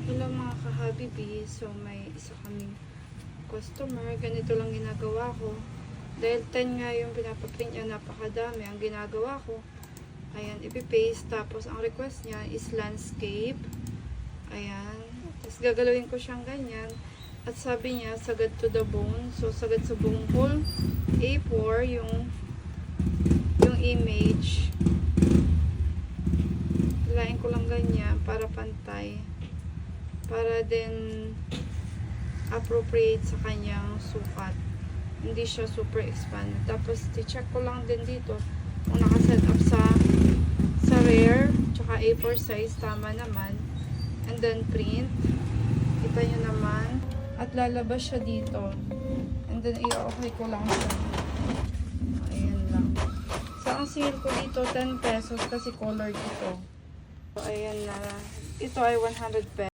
Hello mga ka-Habibi. So may isa kaming customer. Ganito lang ginagawa ko. Dahil 10 nga yung pinapaprint niya, napakadami. Ang ginagawa ko, ayan, ipipaste. Tapos ang request niya is landscape. Ayan. Tapos gagalawin ko siyang ganyan. At sabi niya, sagad to the bone. So sagad sa buong whole A4 yung image. Hilain ko lang ganyan para pantay. Para din appropriate sa kanyang sukat. Hindi siya super expand. Tapos i-check ko lang din dito kung nakaset up sa rare tsaka A4 size, tama naman. And then print. Kita nyo naman. At lalabas siya dito. And then i-okay ko lang siya. Ayan lang. So ang sale ko dito 10 pesos kasi color dito. So ayan na. Ito ay 100 pesos.